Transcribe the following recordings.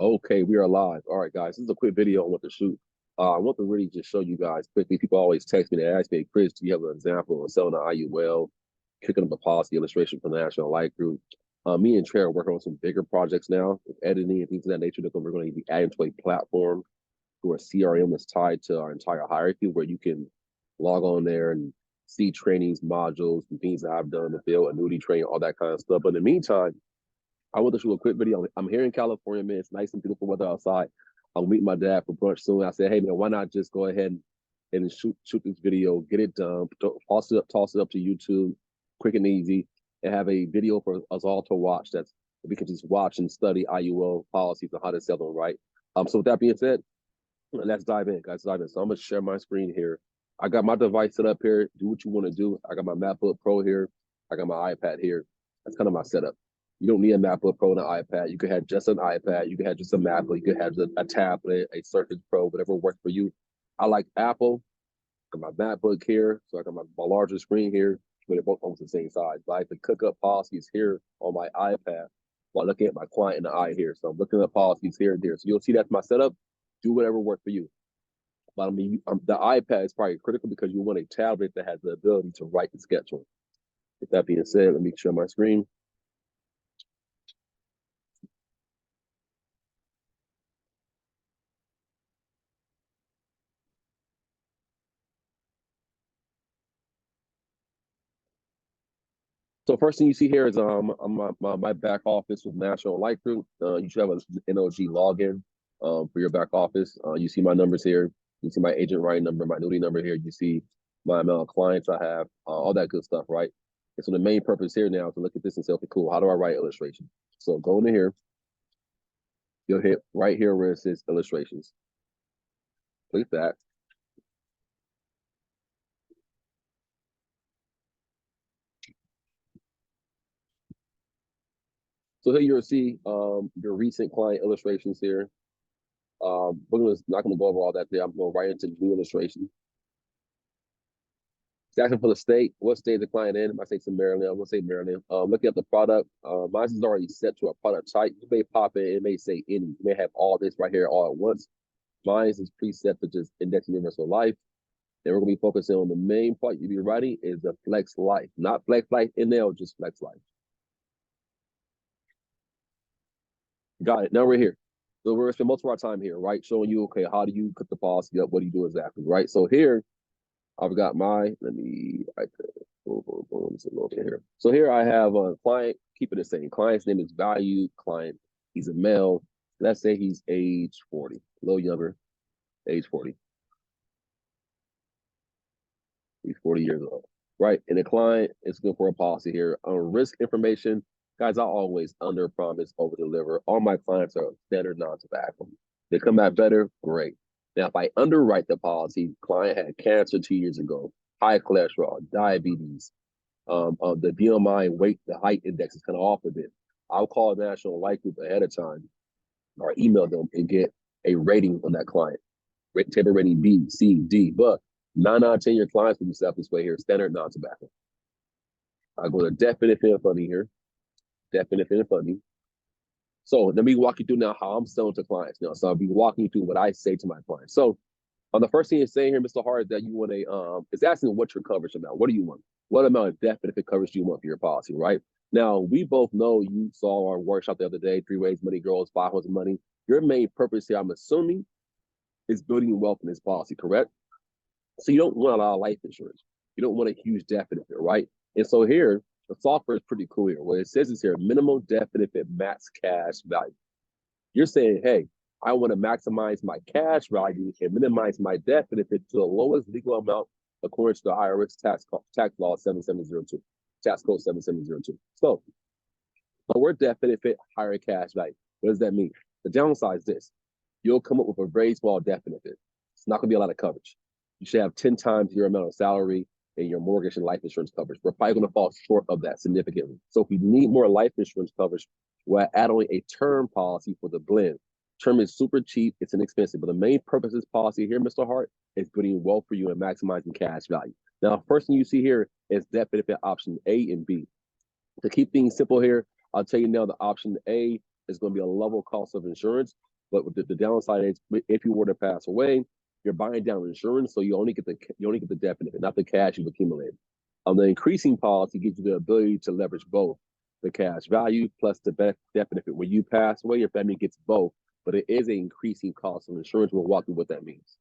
Okay, we are live. All right, guys, this is a quick video I want to shoot. I want to really just show you guys quickly. People always text me, they ask me, Chris, do you have an example of selling an IUL, picking up a policy illustration from the National Light Group? Me and Trey are working on some bigger projects now, with editing and things of that nature that we're going to be adding to a platform or a CRM that's tied to our entire hierarchy, where you can log on there and see trainings, modules, and things that I've done in the field, annuity training, all that kind of stuff. But in the meantime, I want to shoot a quick video. I'm here in California, man. It's nice and beautiful weather outside. I'll meet my dad for brunch soon. I said, hey, man, why not just go ahead and shoot this video, get it done, toss it up to YouTube, quick and easy, and have a video for us all to watch. That's we can just watch and study IUL policies and how to sell them right. So with that being said, let's dive in, guys. Dive in. So I'm gonna share my screen here. I got my device set up here. Do what you want to do. I got my MacBook Pro here. I got my iPad here. That's kind of my setup. You don't need a MacBook Pro and an iPad. You could have just an iPad. You could have just a MacBook. You could have a tablet, a Surface Pro, whatever works for you. I like Apple. I got my MacBook here, so I got my larger screen here, but they're both almost the same size. But I like to cook up policies here on my iPad while looking at my client in the eye here. So I'm looking at policies here and there. So you'll see that's my setup. Do whatever works for you. But I mean, the iPad is probably critical because you want a tablet that has the ability to write the sketch on. With that being said, let me share my screen. So first thing you see here is my back office with National Light Group. You should have an NOG login for your back office. You see my numbers here. You see my agent writing number, my annuity number here. You see my amount of clients I have, all that good stuff, right? And so the main purpose here now is to look at this and say, okay, cool, how do I write illustration? So go into here. You'll hit right here where it says illustrations. Click that. So here you'll see your recent client illustrations here. We're not going to go over all that there. I'm going right into new illustration. It's asking for the state. What state is the client in? I say to Maryland. I'm going to say Maryland. Looking at the product, mine is already set to a product type. You may pop in. It may say any. You may have all this right here all at once. Mine is preset to just index universal life. And we're going to be focusing on the main part you'll be writing is the flex life. Not flex life NL, just flex life. Got it. Now we're here. So we're going to spend most of our time here, right? Showing you, okay, how do you cut the policy up? What do you do exactly, right? So here, I've got let me write boom, boom, boom. It's a little bit here. So here I have a client, keep it the same. Client's name is Value. Client, he's a male. Let's say he's age 40, a little younger, age 40. He's 40 years old, right? And the client is good for a policy here. On risk information, guys, I always under promise, over deliver. All my clients are standard non-tobacco. They come out better, great. Now, if I underwrite the policy, client had cancer 2 years ago, high cholesterol, diabetes, the BMI weight, the height index is kind of off a bit. I'll call National Light Group ahead of time or email them and get a rating on that client. Table rating B, C, D. But 9 out of 10 of your clients will be set up this way here, standard non-tobacco. I go to death benefit and funding here, death benefit and funding. So let me walk you through now how I'm selling to clients now. So I'll be walking you through what I say to my clients. So the first thing it's saying here, Mr. Hart, that you want it's asking what's your coverage amount. What do you want? What amount of death benefit coverage do you want for your policy, right? Now, we both know you saw our workshop the other day, 3 Ways Money Grows, 5 Ways Money. Your main purpose here, I'm assuming, is building wealth in this policy, correct? So you don't want a lot of life insurance. You don't want a huge death benefit, right? And so here, the software is pretty cool here. What it says is here, minimum death benefit max cash value. You're saying, hey, I want to maximize my cash value and minimize my death benefit to the lowest legal amount according to the IRS tax law 7702, tax code 7702. So lower death benefit, higher cash value. What does that mean? The downside is this. You'll come up with a very small death benefit. It's not going to be a lot of coverage. You should have 10 times your amount of salary and your mortgage and life insurance coverage. We're probably going to fall short of that significantly. So if you need more life insurance coverage, we'll add on a term policy for the blend. Term is super cheap. It's inexpensive. But the main purpose of this policy here, Mr. Hart, is building wealth for you and maximizing cash value. Now, first thing you see here is death benefit option A and B. To keep things simple here, I'll tell you now the option A is going to be a level cost of insurance. But the downside is if you were to pass away, you're buying down insurance, so you only get the death benefit, not the cash you've accumulated. The increasing policy gives you the ability to leverage both the cash value plus the death benefit. When you pass away, your family gets both, but it is an increasing cost of insurance. We'll walk through what that means.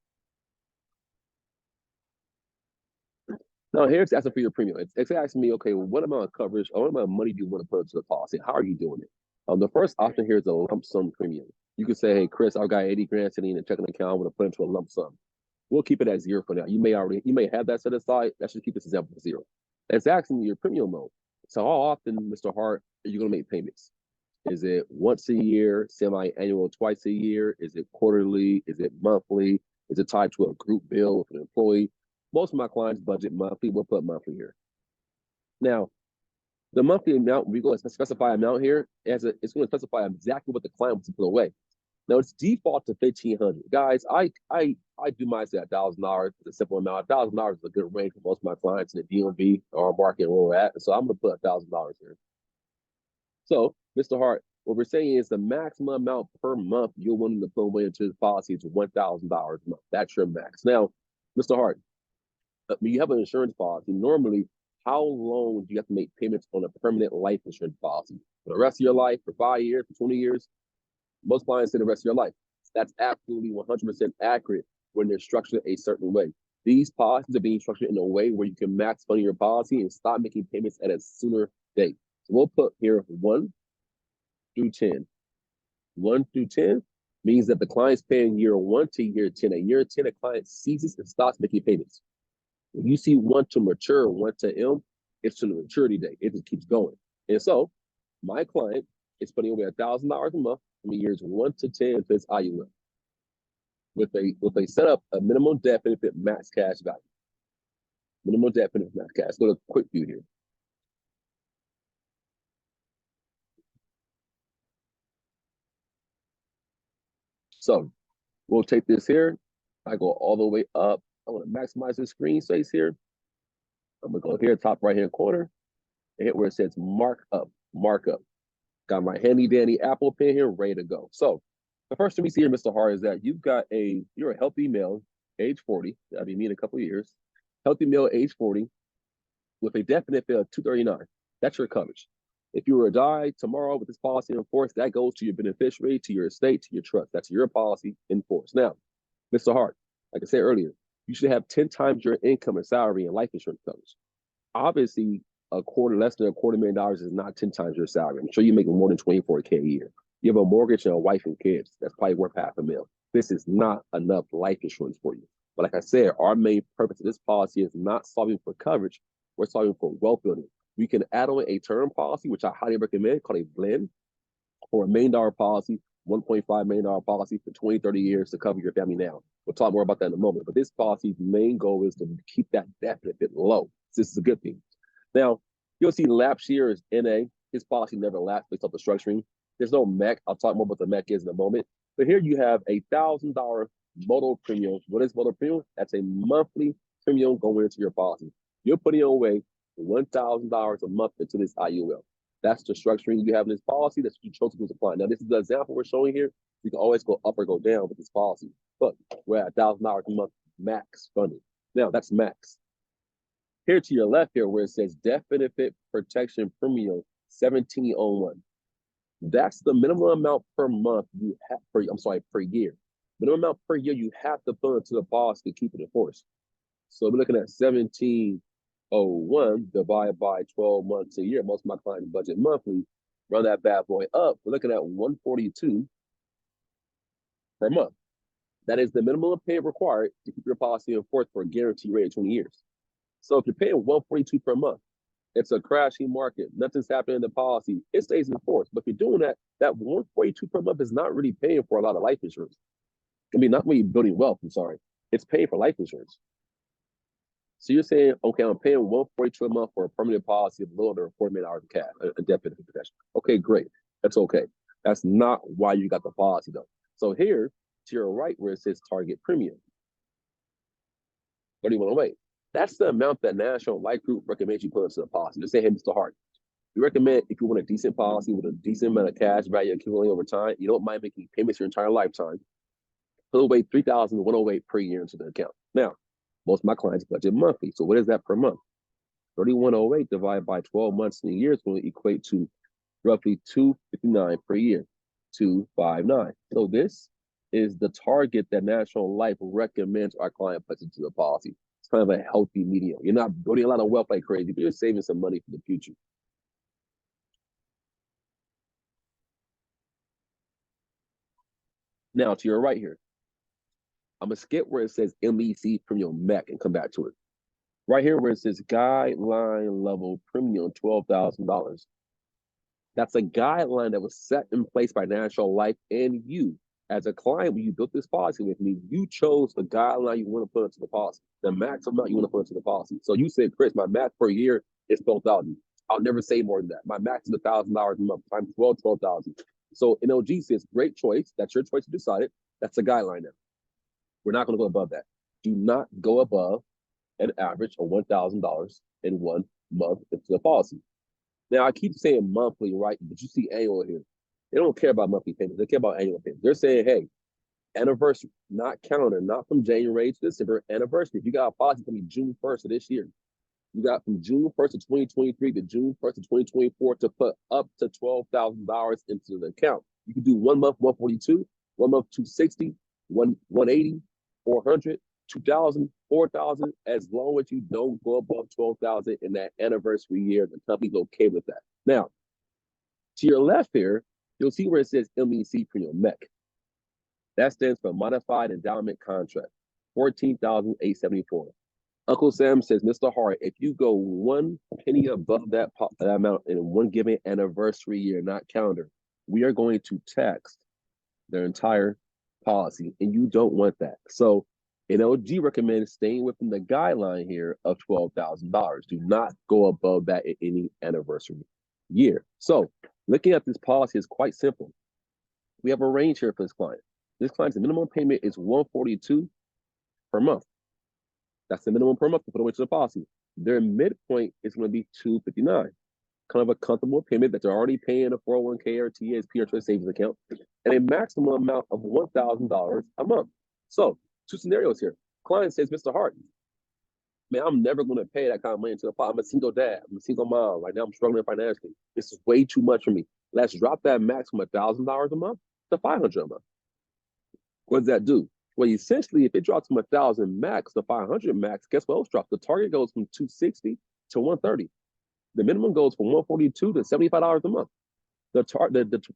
Now, here's asking for your premium. It's asking me, okay, well, what amount of coverage or what amount of money do you want to put into the policy? How are you doing it? The first option here is a lump sum premium. You can say, hey, Chris, I've got 80 grand sitting in a checking account. I want to put into a lump sum. We'll keep it at zero for now. You may have that set aside. That should keep this example at zero. It's asking your premium mode. So how often, Mr. Hart, are you going to make payments? Is it once a year, semi-annual, twice a year? Is it quarterly? Is it monthly? Is it tied to a group bill with an employee? Most of my clients budget monthly. We'll put monthly here. Now, the monthly amount, we go to specify amount here, it's going to specify exactly what the client wants to put away. Now, it's default to $1,500. Guys, I do mine say $1,000. It's a simple amount. $1,000 is a good range for most of my clients in the DMV or market where we're at. So I'm going to put $1,000 here. So, Mr. Hart, what we're saying is the maximum amount per month you're willing to put away into the policy is $1,000 a month. That's your max. Now, Mr. Hart, when you have an insurance policy, normally, how long do you have to make payments on a permanent life insurance policy? For the rest of your life, for 5 years, for 20 years? Most clients say the rest of your life. That's absolutely 100% accurate when they're structured a certain way. These policies are being structured in a way where you can max fund your policy and stop making payments at a sooner date. So we'll put here 1 through 10. 1 through 10 means that the client's paying year 1 to year 10. At year 10, a client ceases and stops making payments. When you see 1 to mature, 1 to M, it's to the maturity date. It just keeps going. And so my client is putting away $1,000 a month from years 1 to 10 to its IUL with a setup a minimum death benefit max cash value. Minimum death benefit max cash. Let's go to a quick view here. So we'll take this here. I go all the way up. I want to maximize the screen space here. I'm gonna go here, top right hand corner, and hit where it says markup. Got my handy dandy Apple pen here, ready to go. So the first thing we see here, Mr. Hart, is that you're a healthy male, age 40. That'll be me in a couple of years. Healthy male, age 40, with a death benefit of 239. That's your coverage. If you were to die tomorrow with this policy in force, that goes to your beneficiary, to your estate, to your trust. That's your policy in force. Now, Mr. Hart, like I said earlier, you should have 10 times your income and salary in life insurance coverage. Obviously, less than $250,000 is not 10 times your salary. I'm sure you're making more than $24K a year. You have a mortgage and a wife and kids. That's probably worth $500,000. This is not enough life insurance for you. But like I said, our main purpose of this policy is not solving for coverage. We're solving for wealth building. We can add on a term policy, which I highly recommend, called a blend, or a $1 million policy, $1.5 million policy for 20, 30 years to cover your family now. We'll talk more about that in a moment. But this policy's main goal is to keep that death benefit low. This is a good thing. Now, you'll see lapse here is NA. His policy never lapsed based off the structuring. There's no MEC. I'll talk more about the MEC is in a moment. But here you have a $1,000 modal premium. What is modal premium? That's a monthly premium going into your policy. You're putting away $1,000 a month into this IUL. That's the structuring you have in this policy. That's what you chose to apply. Now, this is the example we're showing here. You can always go up or go down with this policy. But we're at $1,000 a month max funding. Now, that's max. Here to your left here where it says death benefit protection premium 1701. That's the minimum amount per month you have per year. Minimum amount per year you have to put into the policy to keep it in force. So we're looking at 1701 divided by 12 months a year. Most of my clients budget monthly. Run that bad boy up. We're looking at 142 per month. That is the minimum payment required to keep your policy in force for a guaranteed rate of 20 years. So if you're paying 142 per month, it's a crashing market. Nothing's happening in the policy. It stays in force. But if you're doing that 142 per month is not really paying for a lot of life insurance. I mean, not really building wealth, I'm sorry. It's paying for life insurance. So you're saying, okay, I'm paying 142 a month for a permanent policy of a little under $40 million of cash, a death benefit protection. Okay, great. That's okay. That's not why you got the policy though. So here to your right where it says target premium, 3108. That's the amount that National Life Group recommends you put into the policy. Just say, hey, Mr. Hart, We recommend if you want a decent policy with a decent amount of cash value accumulating over time, you don't mind making payments your entire lifetime, put away $3,108 per year into the account. Now, most of my clients budget monthly. So what is that per month? 3,108 divided by 12 months in a year is going to equate to roughly 259 per year, 259. So this is the target that National Life recommends our client puts into the policy. It's kind of a healthy medium. You're not building a lot of wealth like crazy, but you're saving some money for the future. Now, to your right here, I'm going to skip where it says MEC premium MEC and come back to it. Right here where it says guideline level premium, $12,000. That's a guideline that was set in place by National Life, and you, as a client, when you built this policy with me, you chose the guideline you want to put into the policy, the max amount you want to put into the policy. So you said, Chris, my max per year is 12,000. I'll never say more than that. My max is $1,000 a month times 12,000. So NLG says, great choice. That's your choice to decide it. That's a guideline now. We're not going to go above that. Do not go above an average of $1,000 in 1 month into the policy. Now, I keep saying monthly, right? But you see annual here. They don't care about monthly payments. They care about annual payments. They're saying, hey, anniversary, not calendar, not from January to December, anniversary. If you got a policy from June 1st of this year, you got from June 1st of 2023 to June 1st of 2024 to put up to $12,000 into the account. You can do 1 month 142, 1 month 260, 180, 400, 2,000, 4,000, as long as you don't go above 12,000 in that anniversary year. The company's okay with that. Now, to your left here, you'll see where it says MEC premium MEC. That stands for Modified Endowment Contract, 14,874. Uncle Sam says, Mr. Hart, if you go 1 penny above that amount in one given anniversary year, not calendar, we are going to tax their entire policy, and you don't want that. So NLG recommends staying within the guideline here of $12,000. Do not go above that in any anniversary year. So looking at this policy is quite simple. We have a range here for this client. This client's minimum payment is $142 per month. That's the minimum per month to put away to the policy. Their midpoint is going to be $259. Kind of a comfortable payment that they're already paying a 401k or TSP or trust savings account, and a maximum amount of $1,000 a month. So, two scenarios here. Client says, Mr. Hart, man, I'm never going to pay that kind of money into the pot. I'm a single dad. I'm a single mom. Right now, I'm struggling financially. This is way too much for me. Let's drop that max from $1,000 a month to $500 a month. What does that do? Well, essentially, if it drops from 1,000 max to 500 max, guess what else drops? The target goes from 260 to 130. The minimum goes from 142 to $75 a month. The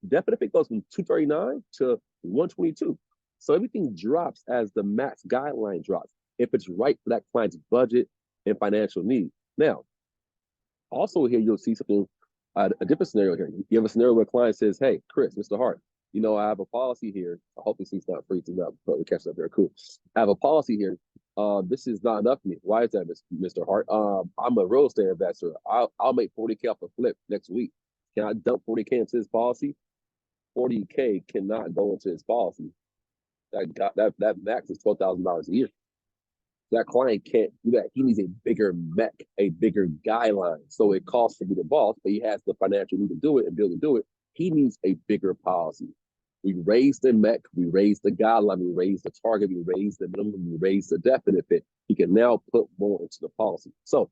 death benefit goes from 239 to 122. So everything drops as the max guideline drops, if it's right for that client's budget and financial need. Now, also here, you'll see something, a different scenario here. You have a scenario where a client says, hey, Chris, Mr. Hart, you know, I have a policy here. I hope this thing's not free to not probably catch up there. Cool. I have a policy here. This is not enough for me. Why is that, Mr. Hart? I'm a real estate investor. I'll make 40K off a flip next week. Can I dump 40K into his policy? 40K cannot go into his policy. That max is $12,000 a year. That client can't do that. He needs a bigger MEC, a bigger guideline. So it costs to be the boss, but he has the financial need to do it and be able to do it. He needs a bigger policy. We raised the MEC, we raised the guideline, we raised the target, we raised the minimum, we raised the death benefit. He can now put more into the policy. So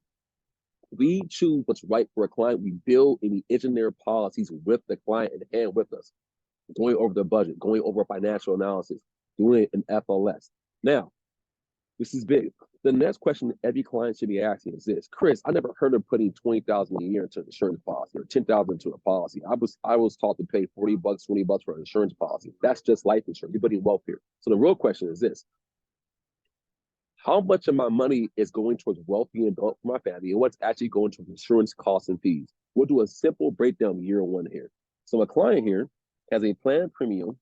we choose what's right for a client. We build and we engineer policies with the client in hand with us, going over the budget, going over financial analysis, doing it in FLS. Now, this is big. The next question every client should be asking is this: Chris, I never heard of putting $20,000 a year into an insurance policy or $10,000 into a policy. I was taught to pay $40, $20 for an insurance policy. That's just life insurance. You're putting wealth here. So the real question is this: how much of my money is going towards wealth being built for my family, and what's actually going towards insurance costs and fees? We'll do a simple breakdown year one here. So a client here has a planned premium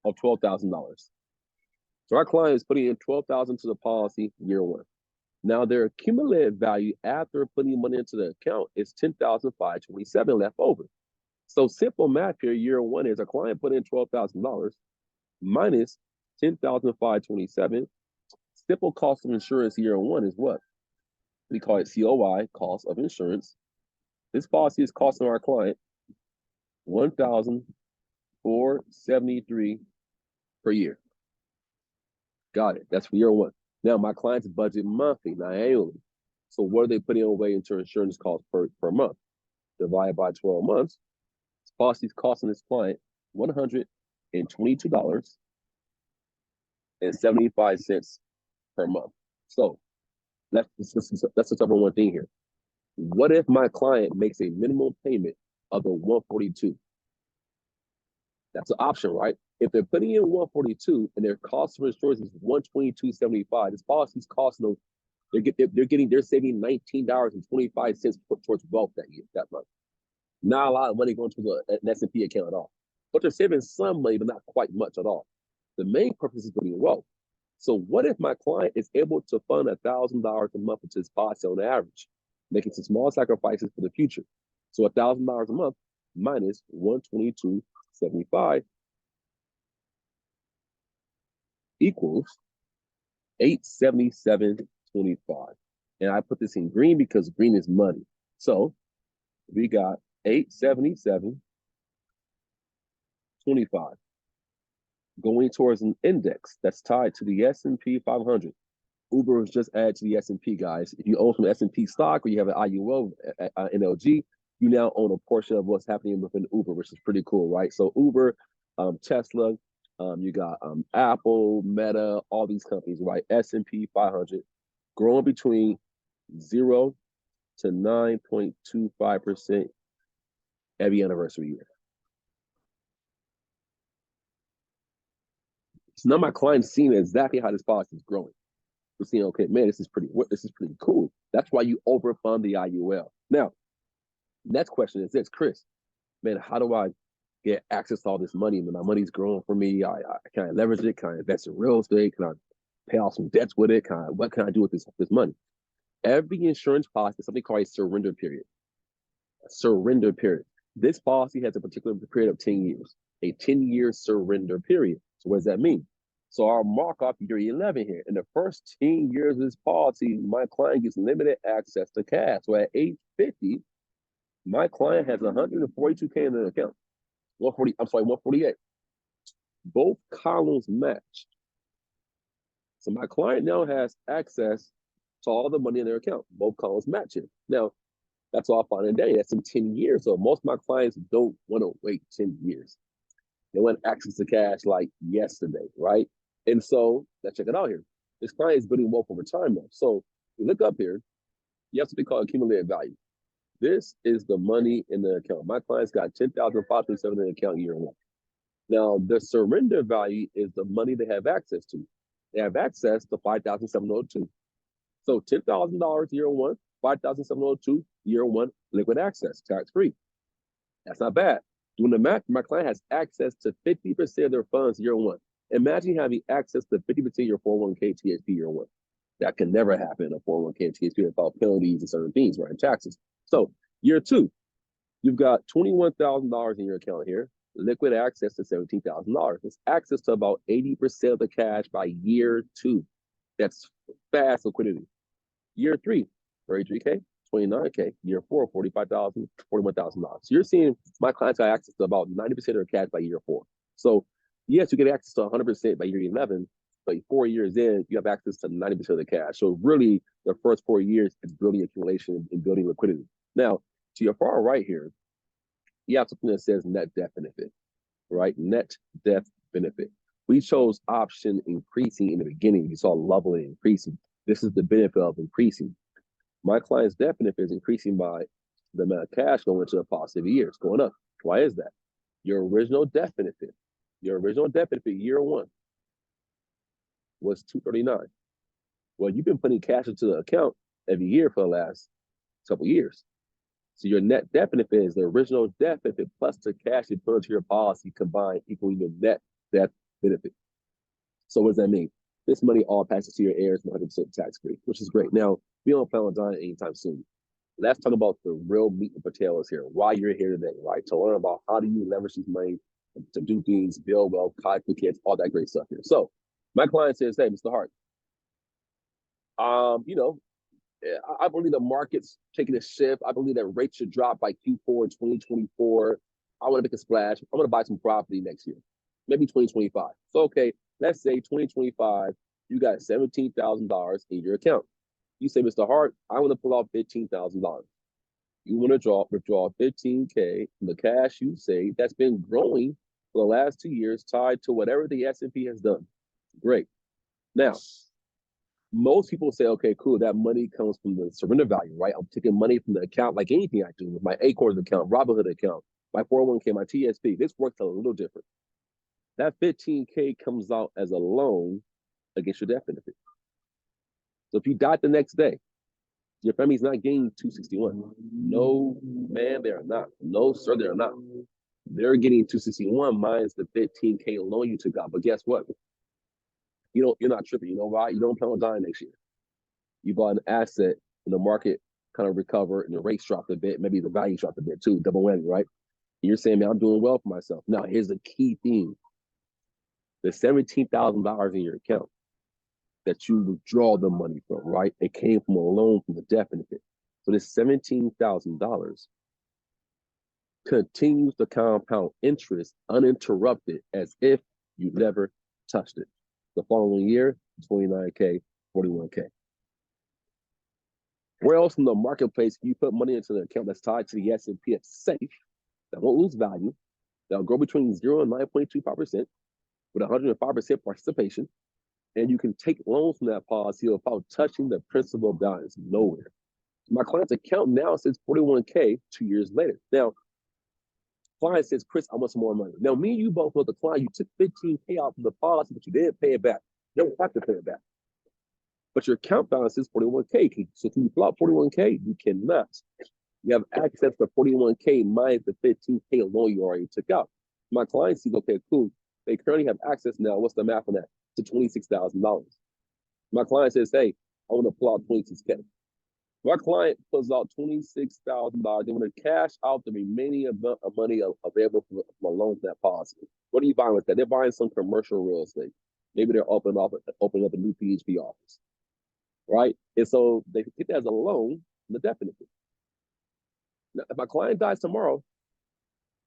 of $12,000. So our client is putting in $12,000 to the policy year one. Now their cumulative value after putting money into the account is $10,527 left over. So simple math here, year one is a client put in $12,000 minus $10,527. Simple cost of insurance year one is what? We call it COI, cost of insurance, This policy is costing our client $1,473 per year. Got it. That's for year one. Now, my clients budget monthly, not annually. So what are they putting away into insurance costs per month? Divided by 12 months, this policy is costing this client $122.75 per month. So let's discover one thing here. What if my client makes a minimum payment of the 142? That's an option, right? If they're putting in 142 and their cost of insurance is 122.75, this policy is costing them. They're saving $19.25 towards wealth that month. Not a lot of money going to an S&P account at all, but they're saving some money, but not quite much at all. The main purpose is building wealth. So what if my client is able to fund $1,000 a month into his policy on average, making some small sacrifices for the future? So $1,000 a month minus 122.75 equals 877.25. And I put this in green because green is money. So we got 877.25 going towards an index that's tied to the S&P 500. Uber was just added to the S&P, guys. If you own some S&P stock or you have an IUL, NLG, you now own a portion of what's happening within Uber, which is pretty cool, right? So Uber, Tesla, you got Apple, Meta, all these companies, right? S&P 500 growing between 0 to 9.25% every anniversary year. So now my client's seeing exactly how this policy is growing. We're seeing, okay, man, this is pretty cool. That's why you overfund the IUL. Now, next question is this, Chris, man, how do I get access to all this money? Man, my money's growing for me. Can I leverage it? Can I invest in real estate? Can I pay off some debts with it? What can I do with this money? Every insurance policy is something called a surrender period. A surrender period. This policy has a particular period of 10 years, a 10-year surrender period. So what does that mean? So I'll mark off year 11 here. In the first 10 years of this policy, my client gets limited access to cash. So at age 50, my client has 142K in the account. 148. Both columns match. So my client now has access to all the money in their account. Both columns match it. Now, that's all fine and dandy. That's in 10 years. So most of my clients don't want to wait 10 years. They want access to cash like yesterday, right? And so let's check it out here. This client is building wealth over time now. So you look up here, you have something called accumulated value. This is the money in the account. My client's got $10,527 in the account year one. Now, the surrender value is the money they have access to. They have access to $5,702. So $10,000 year one, $5,702 year one, liquid access, tax-free. That's not bad. Doing the math, my client has access to 50% of their funds year one. Imagine having access to 50% of your 401k TSP year one. That can never happen in a 401k TSP without penalties and certain things, right? And taxes. So year two, you've got $21,000 in your account here, liquid access to $17,000. It's access to about 80% of the cash by year two. That's fast liquidity. Year three, 33K, 29K. Year four, $45,000, $41,000. So you're seeing my clients have access to about 90% of their cash by year four. So yes, you get access to 100% by year 11, but 4 years in, you have access to 90% of the cash. So really, the first 4 years is building accumulation and building liquidity. Now, to your far right here, you have something that says net death benefit, right? Net death benefit. We chose option increasing in the beginning. You saw leveling increasing. This is the benefit of increasing. My client's death benefit is increasing by the amount of cash going into the policy every year. It's going up. Why is that? Your original death benefit year one was $239. Well, you've been putting cash into the account every year for the last couple of years. So your net death benefit is the original death benefit plus the cash you put into your policy combined equaling your net death benefit. So what does that mean? This money all passes to your heirs 100% tax-free, which is great. Now, we don't plan on dying anytime soon. Let's talk about the real meat and potatoes here, why you're here today, right? To learn about how do you leverage this money to do things, build wealth, college for kids, all that great stuff here. So my client says, hey, Mr. Hart, I believe the market's taking a shift. I believe that rates should drop by Q4 in 2024. I want to make a splash. I'm going to buy some property next year, maybe 2025. So, okay, let's say 2025, you got $17,000 in your account. You say, Mr. Hart, I want to pull out $15,000. You want to withdraw 15K from the cash you save that's been growing for the last 2 years, tied to whatever the S&P has done. Great. Now, most people say, okay, cool, that money comes from the surrender value, right? I'm taking money from the account like anything I do with my Acorns account, Robinhood account, my 401k, my TSP. This works a little different. That 15K comes out as a loan against your death benefit. So if you died the next day, your family's not getting 261. No, man, they're not. No, sir, they're not. They're getting 261 minus the 15K loan you took out. But guess what? You're not tripping. You know why? You don't plan on dying next year. You bought an asset and the market kind of recovered and the rates dropped a bit. Maybe the value dropped a bit too. Double whammy, right? And you're saying, man, I'm doing well for myself. Now, here's the key thing. The $17,000 in your account that you withdraw the money from, right? It came from a loan from the death benefit. So this $17,000 continues to compound interest uninterrupted as if you never touched it. The following year, 29K, 41K. Where else in the marketplace can you put money into an account that's tied to the S&P that's safe, that won't lose value, that'll grow between 0 and 9.25% with 105% participation, and you can take loans from that policy without touching the principal balance? Nowhere. My client's account now says 41K 2 years later. Now, client says, Chris, I want some more money. Now, me and you both know the client, you took 15K out from the policy, but you didn't pay it back. You don't have to pay it back. But your account balance is 41K. So can you pull out 41K? You cannot. You have access to 41K minus the 15K loan you already took out. My client sees, okay, cool. They currently have access now. What's the math on that? To $26,000. My client says, hey, I want to pull out 26K. My client pulls out $26,000. They want to cash out the remaining amount of money available from a loan to that policy. What are you buying with that? They're buying some commercial real estate. Maybe they're opening up a new PHP office, right? And so they get that as a loan, the death benefit. Now, if my client dies tomorrow,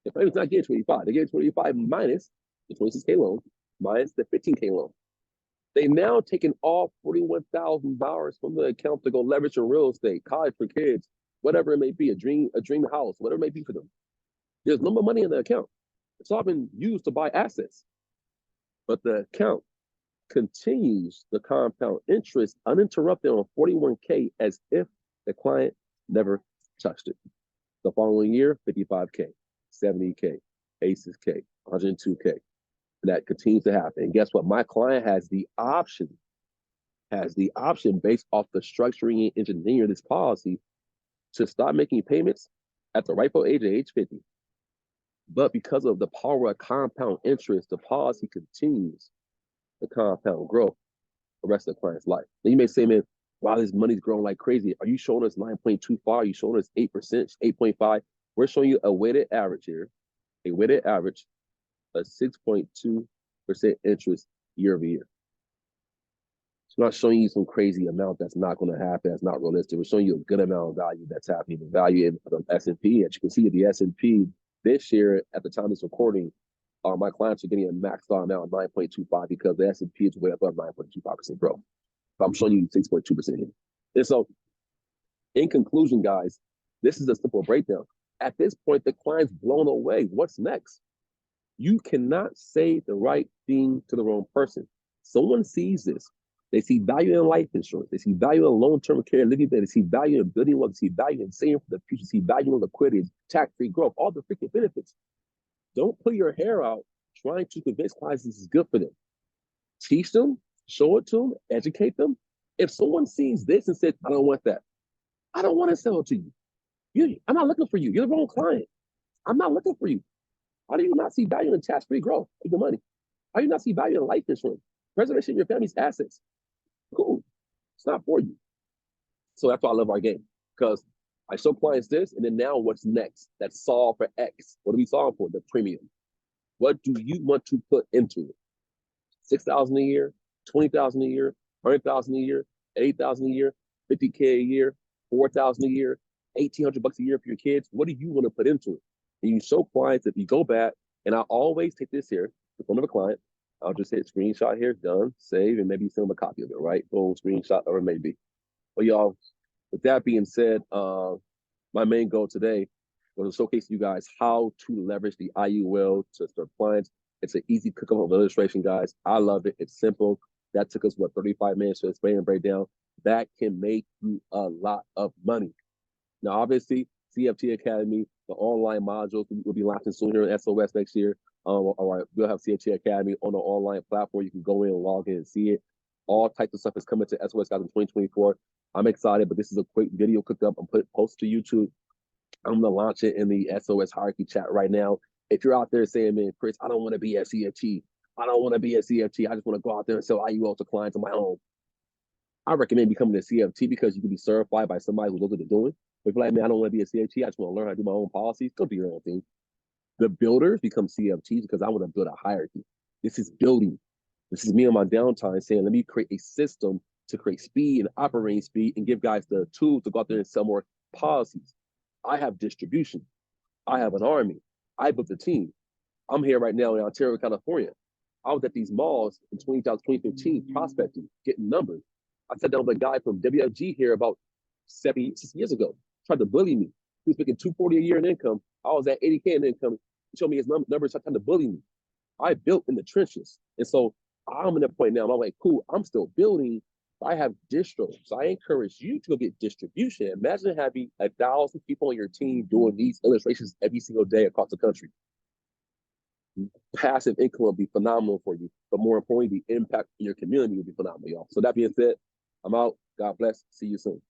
if they're not getting 25, they get 25 minus the 26K loan, minus the 15K loan. They now taken off $41,000 from the account to go leverage in real estate, college for kids, whatever it may be, a dream house, whatever it may be for them. There's no more money in the account. It's all been used to buy assets. But the account continues the compound interest uninterrupted on 41K as if the client never touched it. The following year, 55K, 70K, 86K, 102K. And that continues to happen. And guess what? My client has the option based off the structuring and engineering of this policy to start making payments at the rightful age 50. But because of the power of compound interest, the policy continues to compound growth the rest of the client's life. Now you may say, man, wow, this money's growing like crazy. Are you showing us 9.25? Are you showing us 8%, 8.5? We're showing you a weighted average here, a 6.2% interest year over year. It's not showing you some crazy amount that's not going to happen. That's not realistic. We're showing you a good amount of value that's happening. The value in the S&P, as you can see, the S&P this year at the time of this recording, my clients are getting a maxed out amount of 9.25 because the S&P is way above 9.25% growth. So I'm showing you 6.2% here. And so, in conclusion, guys, this is a simple breakdown. At this point, the client's blown away. What's next? You cannot say the right thing to the wrong person. Someone sees this. They see value in life insurance. They see value in long-term care living. They see value in building wealth. They see value in saving for the future. They see value in liquidity, tax-free growth, all the freaking benefits. Don't put your hair out trying to convince clients this is good for them. Teach them, show it to them, educate them. If someone sees this and says, I don't want that, I don't want to sell it to you. I'm not looking for you. You're the wrong client. I'm not looking for you. How do you not see value in tax-free growth of your money? How do you not see value in life insurance? Preservation of your family's assets. Cool. It's not for you. So that's why I love our game. Because I show clients this, and then now what's next? That's solve for X. What do we solve for? The premium. What do you want to put into it? $6,000 a year, $20,000 a year, $100,000 a year, $8,000 a year. 50K a year, 4,000 a year, 1,800 bucks a year for your kids. What do you want to put into it? And you show clients if you go back, and I always take this here, the phone of a client. I'll just hit screenshot here, done, save, and maybe send them a copy of it, right? Boom, screenshot, or it may be. But y'all, with that being said, my main goal today was to showcase you guys how to leverage the IUL to serve clients. It's an easy cook-up of illustration, guys. I love it. It's simple. That took us, 35 minutes to explain and break down. That can make you a lot of money. Now, obviously, CFT Academy, the online modules will be launching soon here in SOS next year. All right, we'll have CFT Academy on the online platform. You can go in and log in and see it. All types of stuff is coming to SOS guys in 2024. I'm excited, but this is a quick video cooked up. I'm post to YouTube. I'm gonna launch it in the SOS hierarchy chat right now. If you're out there saying, man, Chris, I don't want to be a CFT. I don't want to be a CFT. I just want to go out there and sell IUL to clients on my own. I recommend becoming a CFT because you can be certified by somebody who knows what they're doing. But if you're like, man, I don't want to be a CFT, I just want to learn how to do my own policies, go do your own thing. The builders become CFTs because I want to build a hierarchy. This is building. This is me on my downtime saying, let me create a system to create speed and operating speed and give guys the tools to go out there and sell more policies. I have distribution. I have an army. I built a team. I'm here right now in Ontario, California. I was at these malls in 2015 prospecting, getting numbers. I sat down with a guy from WFG here about 6 years ago, tried to bully me. He was making $240 a year in income. I was at $80K in income. He showed me his numbers, tried to bully me. I built in the trenches. And so I'm in a point now, I'm like, cool, I'm still building. I have distro. So I encourage you to go get distribution. Imagine having 1,000 people on your team doing these illustrations every single day across the country. Passive income will be phenomenal for you. But more importantly, the impact in your community will be phenomenal, y'all. So that being said, I'm out. God bless. See you soon.